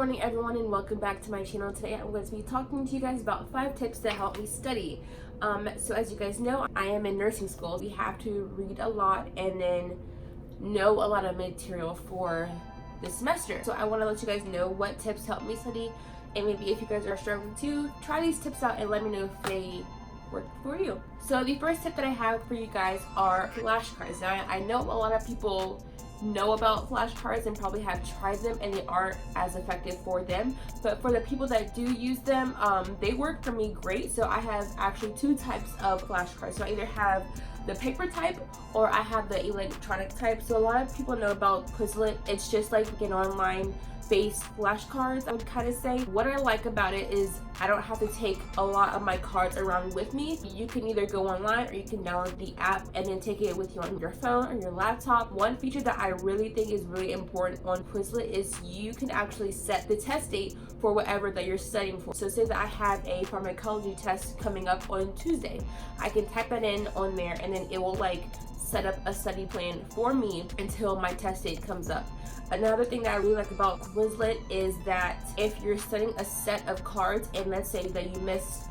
morning everyone, and welcome back to my channel. Today I'm going to be talking to you guys about 5 tips that help me study. So as you guys know, I am in nursing school. We have to read a lot and then know a lot of material for the semester. So I want to let you guys know what tips help me study, and maybe if you guys are struggling too, try these tips out and let me know if they work for you. So the first tip that I have for you guys are flashcards. Now I know a lot of people know about flashcards and probably have tried them and they aren't as effective for them, but for the people that do use them, they work for me great. So I have actually 2 types of flashcards. So I either have the paper type or I have the electronic type. So a lot of people know about Quizlet. It's just like an online based flashcards, I would kind of say. What I like about it is I don't have to take a lot of my cards around with me. You can either go online or you can download the app and then take it with you on your phone or your laptop. One feature that I really think is really important on Quizlet is you can actually set the test date for whatever that you're studying for. So say that I have a pharmacology test coming up on Tuesday. I can type that in on there and then it will like set up a study plan for me until my test date comes up. Another thing that I really like about Quizlet is that if you're studying a set of cards and let's say that you missed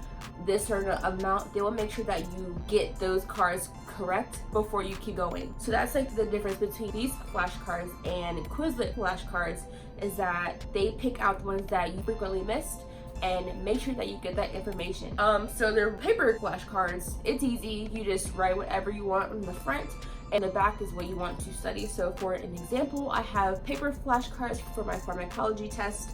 this certain amount, they will make sure that you get those cards correct before you keep going. So that's like the difference between these flashcards and Quizlet flashcards, is that they pick out the ones that you frequently missed and make sure that you get that information. So their paper flashcards, it's easy. You just write whatever you want on the front and the back is what you want to study. So for an example, I have paper flashcards for my pharmacology test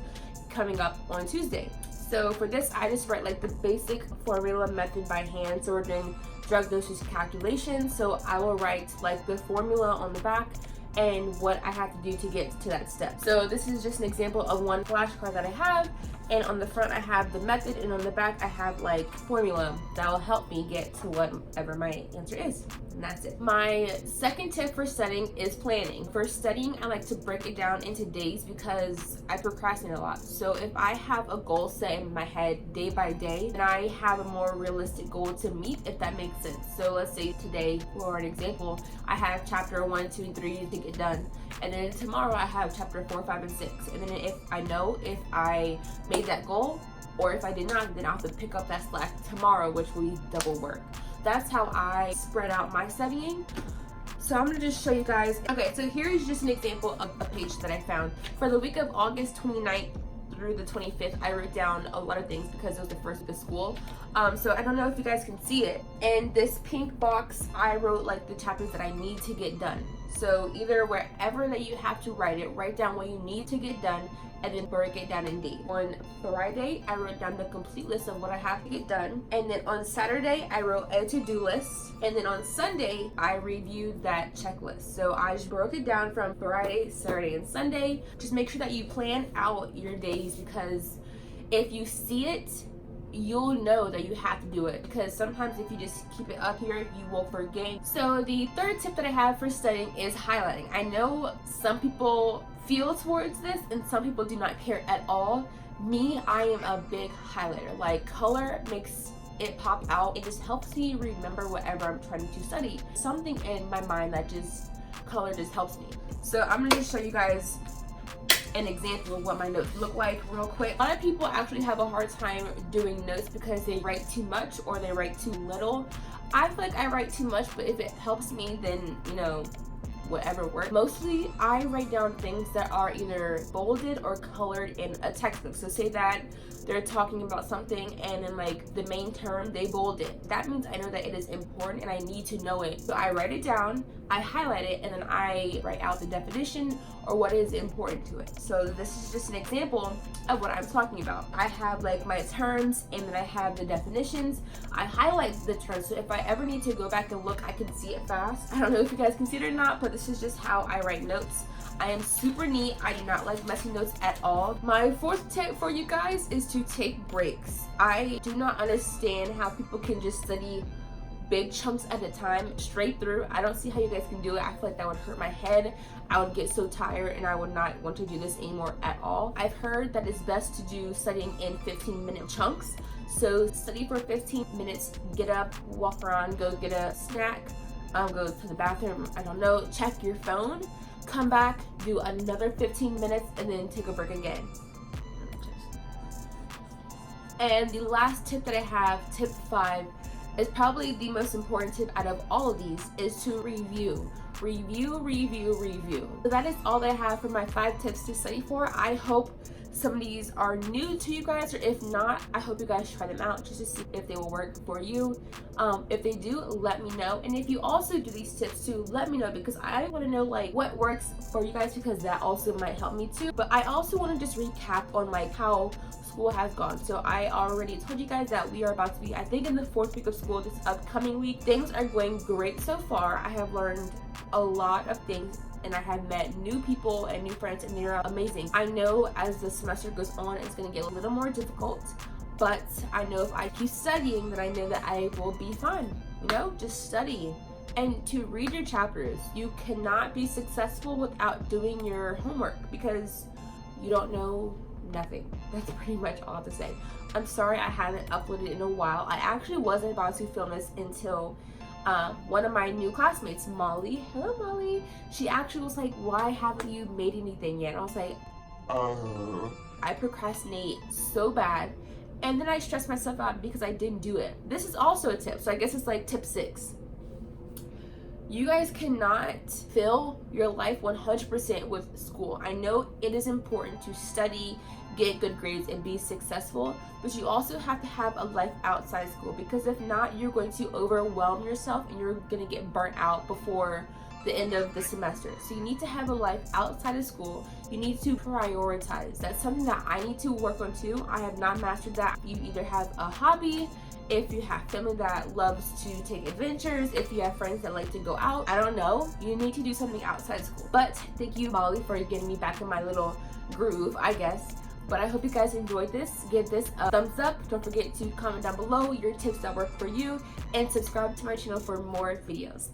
coming up on Tuesday. So for this, I just write like the basic formula method by hand. So we're doing drug dosage calculations. So I will write like the formula on the back and what I have to do to get to that step. So this is just an example of one flashcard that I have, and on the front I have the method and on the back I have like formula that will help me get to whatever my answer is, and that's it. My second tip for studying is planning. For studying, I like to break it down into days because I procrastinate a lot. So if I have a goal set in my head day by day, then I have a more realistic goal to meet, if that makes sense. So let's say today, for an example, I have chapter 1, 2, and 3 to get done, and then tomorrow I have chapter 4, 5, and 6, and then if I know if I made that goal or if I did not, then I'll have to pick up that slack tomorrow, which will be double work. That's how I spread out my studying. So I'm gonna just show you guys. Okay, so here is just an example of a page that I found. For the week of August 29th through the 25th, I wrote down a lot of things because it was the first week of school. So I don't know if you guys can see it. In this pink box, I wrote like the chapters that I need to get done. So either wherever that you have to write it, write down what you need to get done and then break it down in days. On Friday, I wrote down the complete list of what I have to get done. And then on Saturday, I wrote a to-do list. And then on Sunday, I reviewed that checklist. So I just broke it down from Friday, Saturday, and Sunday. Just make sure that you plan out your days, because if you see it, you'll know that you have to do it, because sometimes if you just keep it up here, you will forget. So the third tip that I have for studying is highlighting. I know some people feel towards this and some people do not care at all. Me, I am a big highlighter. Like, color makes it pop out. It just helps me remember whatever I'm trying to study. Something in my mind that just, color just helps me. So I'm gonna just show you guys an example of what my notes look like real quick. A lot of people actually have a hard time doing notes because they write too much or they write too little. I feel like I write too much, but if it helps me, then you know, whatever works. Mostly I write down things that are either bolded or colored in a textbook. So say that they're talking about something and then like the main term, they bold it. That means I know that it is important and I need to know it. So I write it down, I highlight it, and then I write out the definition or what is important to it. So this is just an example of what I'm talking about. I have like my terms and then I have the definitions. I highlight the terms, so if I ever need to go back and look, I can see it fast. I don't know if you guys can see it or not, but this is just how I write notes. I am super neat. I do not like messy notes at all. My fourth tip for you guys is to take breaks. I do not understand how people can just study big chunks at a time straight through. I don't see how you guys can do it. I feel like that would hurt my head. I would get so tired and I would not want to do this anymore at all. I've heard that it's best to do studying in 15-minute chunks. So study for 15 minutes, get up, walk around, go get a snack, go to the bathroom, I don't know, check your phone, come back, do another 15 minutes, and then take a break again. And the last tip that I have, tip 5, is probably the most important tip out of all of these, is to review. Review. So that is all that I have for my 5 tips to study for. I hope some of these are new to you guys, or if not, I hope you guys try them out just to see if they will work for you. If they do, let me know. And if you also do these tips too, let me know, because I want to know like what works for you guys, because that also might help me too. But I also want to just recap on like how school has gone. So I already told you guys that we are about to be, I think, in the 4th week of school this upcoming week. Things are going great so far. I have learned a lot of things, and I have met new people and new friends, and they're amazing. I know as the semester goes on, it's going to get a little more difficult, but I know if I keep studying, then I know that I will be fine. You know, just study and to read your chapters. You cannot be successful without doing your homework, because you don't know nothing. That's pretty much all I have to say. I'm sorry I haven't uploaded in a while. I actually wasn't about to film this until one of my new classmates, Molly, hello Molly, she actually was like, why haven't you made anything yet? And I was like, I procrastinate so bad, and then I stress myself out because I didn't do it. This is also a tip, so I guess it's like tip 6. You guys cannot fill your life 100% with school. I know it is important to study, get good grades, and be successful, but you also have to have a life outside school, because if not, you're going to overwhelm yourself and you're going to get burnt out before the end of the semester. So you need to have a life outside of school. You need to prioritize. That's something that I need to work on too. I have not mastered that. You either have a hobby, if you have family that loves to take adventures, if you have friends that like to go out, I don't know, you need to do something outside school. But thank you, Molly, for getting me back in my little groove, I guess. But I hope you guys enjoyed this. Give this a thumbs up. Don't forget to comment down below your tips that work for you, and subscribe to my channel for more videos.